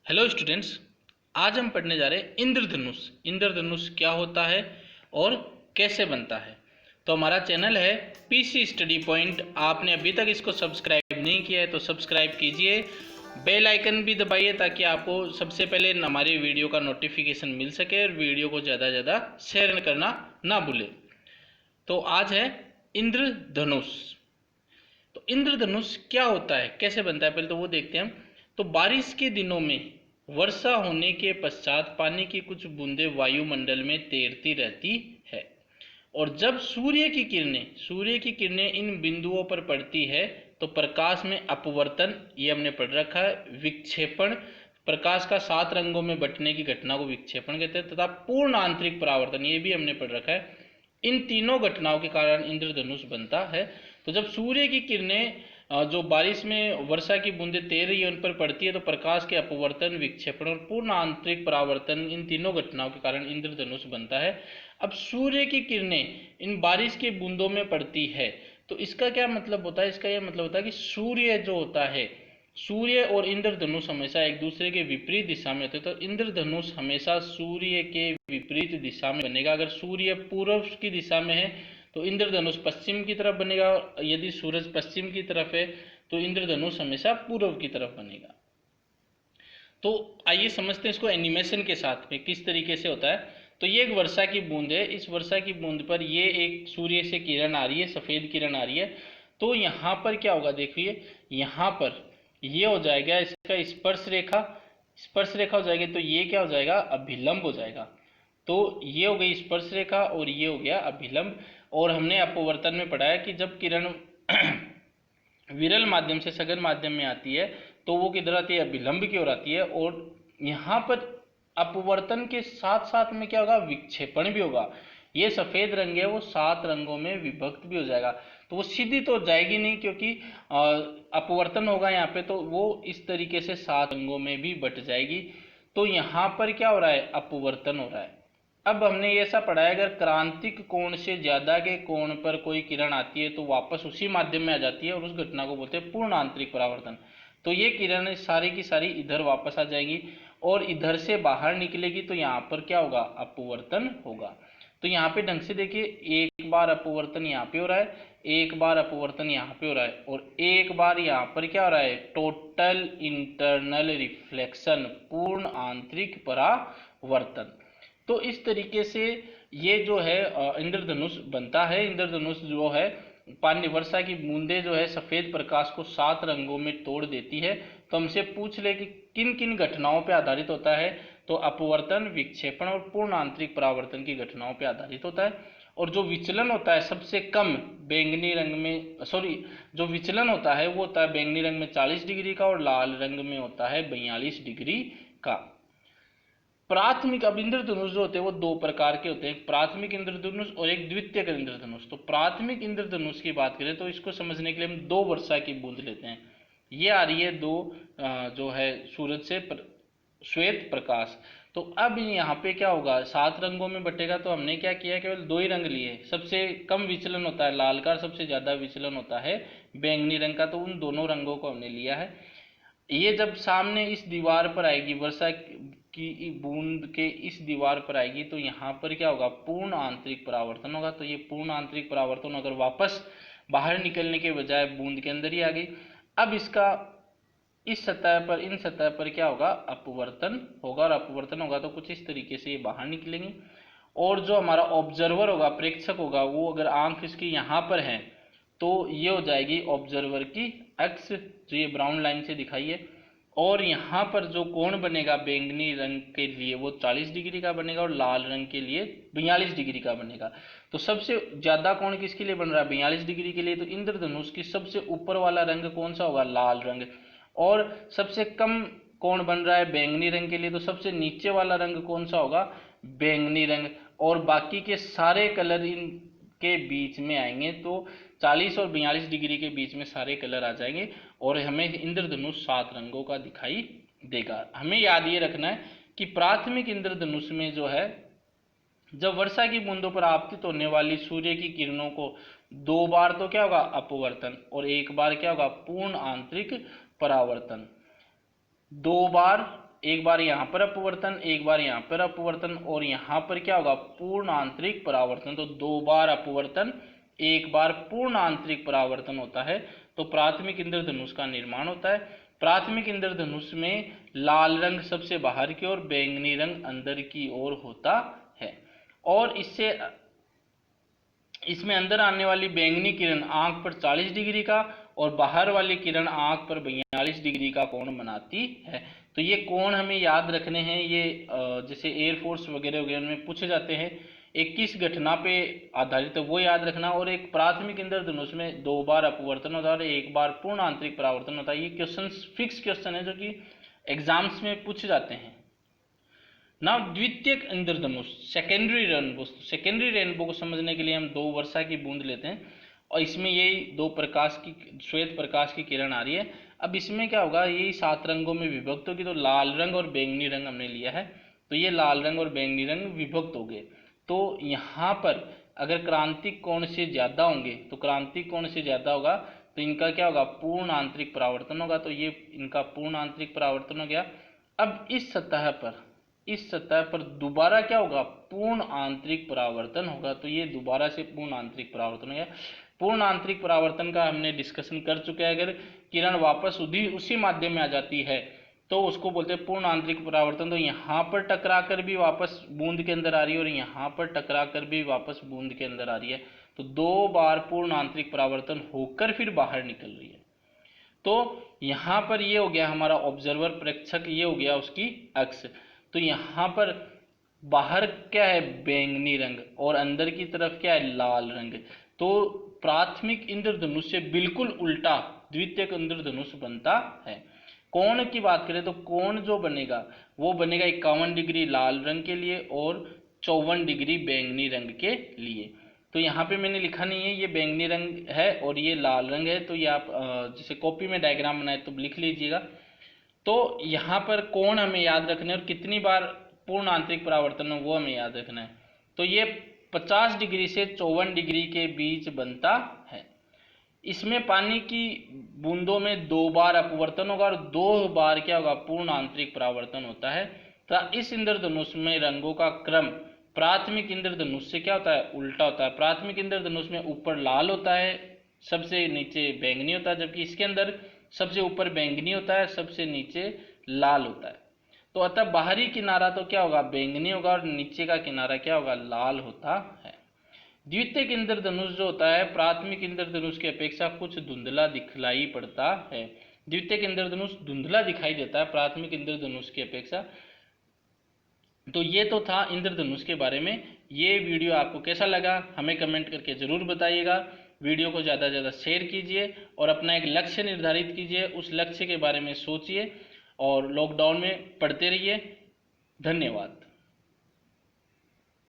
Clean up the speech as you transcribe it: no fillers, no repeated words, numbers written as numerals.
Hello students. आज हम पढ़ने जा रहे हैं इंद्रधनुष। इंद्रधनुष क्या होता है और कैसे बनता है। तो हमारा चैनल है पीसी स्टडी पॉइंट। आपने अभी तक इसको सब्सक्राइब नहीं किया है तो सब्सक्राइब कीजिए, बेल आइकन भी दबाइए ताकि आपको सबसे पहले हमारी वीडियो का नोटिफिकेशन मिल सके और वीडियो को ज़्यादा से ज़्यादा शेयर करना ना भूलें। तो आज है इंद्रधनुष। तो इंद्रधनुष क्या होता है, कैसे बनता है, पहले तो वो देखते हैं हम। तो बारिश के दिनों में वर्षा होने के पश्चात पानी की कुछ बूंदें वायुमंडल में तैरती रहती है और जब सूर्य की किरणें इन बिंदुओं पर पड़ती है तो प्रकाश में अपवर्तन, ये हमने पढ़ रखा है, विक्षेपण, प्रकाश का 7 रंगों में बंटने की घटना को विक्षेपण कहते हैं, तथा पूर्ण आंतरिक परावर्तन, ये भी हमने पढ़ रखा है। इन तीनों घटनाओं के कारण इंद्रधनुष बनता है। तो जब सूर्य की किरणें जो बारिश में वर्षा की बूंदें तैर रही है उन पर पड़ती है तो प्रकाश के अपवर्तन, विक्षेपण और पूर्ण आंतरिक परावर्तन, इन तीनों घटनाओं के कारण इंद्रधनुष बनता है। अब सूर्य की किरणें इन बारिश के बूंदों में पड़ती है तो इसका क्या मतलब होता है, इसका यह मतलब होता है कि सूर्य जो होता है, सूर्य और इंद्रधनुष हमेशा एक दूसरे के विपरीत दिशा में होते हैं। तो इंद्रधनुष हमेशा सूर्य के विपरीत दिशा में बनेगा। अगर सूर्य पूर्व की दिशा में है तो इंद्रधनुष पश्चिम की तरफ बनेगा, और यदि सूरज पश्चिम की तरफ है तो इंद्रधनुष हमेशा पूर्व की तरफ बनेगा। तो आइए समझते हैं इसको एनिमेशन के साथ में किस तरीके से होता है। तो ये एक वर्षा की बूंद है, इस वर्षा की बूंद पर ये एक सूर्य से किरण आ रही है, सफ़ेद किरण आ रही है। तो यहाँ पर क्या होगा, देखिए यहाँ पर ये हो जाएगा इसका स्पर्श रेखा हो जाएगी। तो ये क्या हो जाएगा, अभिलंब हो जाएगा। तो ये हो गई स्पर्श रेखा और ये हो गया अभिलंब। और हमने अपवर्तन में पढ़ा है कि जब किरण विरल माध्यम से सघन माध्यम में आती है तो वो किधर आती है, अभिलंब की ओर आती है। और यहाँ पर अपवर्तन के साथ साथ में क्या होगा, विक्षेपण भी होगा। ये सफेद रंग है वो 7 रंगों में विभक्त भी हो जाएगा। तो वो सीधी तो जाएगी नहीं क्योंकि अपवर्तन होगा यहाँ पे, तो वो इस तरीके से 7 रंगों में भी बट जाएगी। तो यहाँ पर क्या हो रहा है, अपवर्तन हो रहा है। अब हमने ये ऐसा पढ़ा है, अगर क्रांतिक कोण से ज्यादा के कोण पर कोई किरण आती है तो वापस उसी माध्यम में आ जाती है और उस घटना को बोलते हैं पूर्ण आंतरिक परावर्तन। तो ये किरणें सारी की सारी इधर वापस आ जाएंगी और इधर से बाहर निकलेगी तो यहाँ पर क्या होगा, अपवर्तन होगा। तो यहाँ पे ढंग से देखिए, एक बार अपवर्तन यहाँ पे हो रहा है, एक बार अपवर्तन यहाँ पे हो रहा है और एक बार यहाँ पर क्या हो रहा है, टोटल इंटरनल रिफ्लेक्शन, पूर्ण आंतरिक परावर्तन। तो इस तरीके से ये जो है इंद्रधनुष बनता है। इंद्रधनुष जो है पानी वर्षा की बूंदे जो है सफेद प्रकाश को 7 रंगों में तोड़ देती है। तो हमसे पूछ ले कि किन किन घटनाओं पर आधारित होता है, तो अपवर्तन, विक्षेपण और पूर्ण आंतरिक परावर्तन की घटनाओं पर आधारित होता है। और जो विचलन होता है सबसे कम बैंगनी रंग में, जो विचलन होता है वो होता है बैंगनी रंग में 40 डिग्री का और लाल रंग में होता है 42 डिग्री का। प्राथमिक, अब इंद्रधनुष जो होते हैं वो 2 प्रकार के होते हैं, एक प्राथमिक इंद्रधनुष और एक द्वितीयक इंद्रधनुष। तो प्राथमिक इंद्रधनुष की बात करें तो इसको समझने के लिए हम 2 वर्षा की बूंद लेते हैं। ये आ रही है 2 जो है सूरज से श्वेत प्रकाश। तो अब यहाँ पे क्या होगा, 7 रंगों में बटेगा। तो हमने क्या किया, केवल 2 ही रंग लिए। सबसे कम विचलन होता है लाल का, सबसे ज्यादा विचलन होता है बैंगनी रंग का, तो उन दोनों रंगों को हमने लिया है। ये जब सामने इस दीवार पर आएगी, वर्षा की बूंद के इस दीवार पर आएगी तो यहाँ पर क्या होगा, पूर्ण आंतरिक परावर्तन होगा। तो ये पूर्ण आंतरिक परावर्तन अगर वापस बाहर निकलने के बजाय बूंद के अंदर ही आ गई, अब इसका इस सतह पर, इन सतह पर क्या होगा, अपवर्तन होगा। और अपवर्तन होगा तो कुछ इस तरीके से ये बाहर निकलेंगे। और जो हमारा ऑब्जर्वर होगा, प्रेक्षक होगा, वो अगर आंख इसकी यहाँ पर है तो ये हो जाएगी ऑब्जर्वर की अक्ष, जो ये ब्राउन लाइन से दिखाई है। और यहाँ पर जो कोण बनेगा बैंगनी रंग के लिए वो 40 डिग्री का बनेगा और लाल रंग के लिए 42 डिग्री का बनेगा। तो सबसे ज्यादा कोण किसके लिए बन रहा है, 42 डिग्री के लिए। तो इंद्रधनुष की सबसे ऊपर वाला रंग कौन सा होगा, लाल रंग। और सबसे कम कोण बन रहा है बैंगनी रंग के लिए, तो सबसे नीचे वाला रंग कौन सा होगा, बैंगनी रंग। और बाकी के सारे कलर इनके बीच में आएंगे, तो 40 और 42 डिग्री के बीच में सारे कलर आ जाएंगे और हमें इंद्रधनुष 7 रंगों का दिखाई देगा। हमें याद ये रखना है कि प्राथमिक इंद्रधनुष में जो है, जब वर्षा की बूंदों पर आपतित होने वाली सूर्य की किरणों को 2 बार तो क्या होगा, अपवर्तन, और 1 बार क्या होगा, पूर्ण आंतरिक परावर्तन। 2 बार एक बार यहाँ पर अपवर्तन, एक बार यहाँ पर अपवर्तन, और यहाँ पर क्या होगा, पूर्ण आंतरिक परावर्तन। तो 2 बार अपवर्तन, 1 बार पूर्ण आंतरिक परावर्तन होता है। तो प्राथमिक इंद्रधनुष का निर्माण होता है। प्राथमिक इंद्रधनुष में लाल रंग सबसे बाहर की ओर, बैंगनी रंग अंदर की ओर होता है। और इसमें अंदर आने वाली बैंगनी किरण आंख पर 40 डिग्री का और बाहर वाली किरण आंख पर 42 डिग्री का कोण बनाती है। तो ये कोण हमें याद रखने हैं। ये जैसे एयरफोर्स वगैरह वगैरह में पूछे जाते हैं, एक किस घटना पे आधारित है वो याद रखना। और एक प्राथमिक इंद्रधनुष में 2 बार अपवर्तन होता है और 1 बार पूर्ण आंतरिक परावर्तन होता है। ये क्वेश्चन फिक्स क्वेश्चन है जो कि एग्जाम्स में पूछे जाते हैं ना। द्वितीयक इंद्रधनुष, सेकेंडरी रेनबो। सेकेंडरी रेनबो को समझने के लिए हम 2 वर्षा की बूंद लेते हैं और इसमें यही 2 प्रकाश की, श्वेत प्रकाश की किरण आ रही है। अब इसमें क्या होगा, यही 7 रंगों में विभक्त होगी। तो लाल रंग और बैंगनी रंग हमने लिया है, तो ये लाल रंग और बैंगनी रंग विभक्त हो गए। तो यहाँ पर अगर क्रांतिक कोण से ज्यादा होंगे, तो क्रांतिक कोण से ज्यादा होगा तो इनका क्या होगा, पूर्ण आंतरिक परावर्तन होगा। तो ये इनका पूर्ण आंतरिक परावर्तन हो गया। अब इस सतह पर दोबारा क्या होगा, पूर्ण आंतरिक परावर्तन होगा। तो ये दोबारा से पूर्ण आंतरिक परावर्तन हो गया। पूर्ण आंतरिक परावर्तन का हमने डिस्कशन कर चुके हैं। अगर किरण वापस उसी माध्यम में आ जाती है तो उसको बोलते हैं पूर्ण आंतरिक परावर्तन। तो यहाँ पर टकरा कर भी वापस बूंद के अंदर आ रही है और यहाँ पर टकरा कर भी वापस बूंद के अंदर आ रही है। तो 2 बार पूर्ण आंतरिक परावर्तन होकर फिर बाहर निकल रही है। तो यहाँ पर ये हो गया हमारा ऑब्जर्वर प्रेक्षक, ये हो गया उसकी अक्ष। तो यहाँ पर बाहर क्या है, बैंगनी रंग, और अंदर की तरफ क्या है, लाल रंग। तो प्राथमिक इंद्रधनुष से बिल्कुल उल्टा द्वितीयक इंद्रधनुष बनता है। कोण की बात करें तो कोण जो बनेगा वो बनेगा 51 डिग्री लाल रंग के लिए और 54 डिग्री बैंगनी रंग के लिए। तो यहाँ पे मैंने लिखा नहीं है, ये बैंगनी रंग है और ये लाल रंग है। तो ये आप जैसे कॉपी में डायग्राम बनाए तो लिख लीजिएगा। तो यहाँ पर कोण हमें याद रखना है और कितनी बार पूर्ण आंतरिक परावर्तन है वो हमें याद रखना है। तो ये 50 डिग्री से 54 डिग्री के बीच बनता है। इसमें पानी की बूंदों में 2 बार अपवर्तन होगा और 2 बार क्या होगा, पूर्ण आंतरिक परावर्तन होता है। तो इस इंद्रधनुष में रंगों का क्रम प्राथमिक इंद्रधनुष से क्या होता है, उल्टा होता है। प्राथमिक इंद्रधनुष में ऊपर लाल होता है, सबसे नीचे बैंगनी होता है, जबकि इसके अंदर सबसे ऊपर बैंगनी होता है, सबसे नीचे लाल होता है। तो अतः बाहरी किनारा तो क्या होगा, बैंगनी होगा और नीचे का किनारा क्या होगा, लाल होता है। द्वितीयक इंद्रधनुष जो होता है प्राथमिक इंद्रधनुष की अपेक्षा कुछ धुंधला दिखलाई पड़ता है। द्वितीयक इंद्रधनुष धुंधला दिखाई देता है प्राथमिक इंद्रधनुष की अपेक्षा। तो ये तो था इंद्रधनुष के बारे में। ये वीडियो आपको कैसा लगा हमें कमेंट करके जरूर बताइएगा। वीडियो को ज़्यादा से ज़्यादा शेयर कीजिए और अपना एक लक्ष्य निर्धारित कीजिए, उस लक्ष्य के बारे में सोचिए और लॉकडाउन में पढ़ते रहिए। धन्यवाद।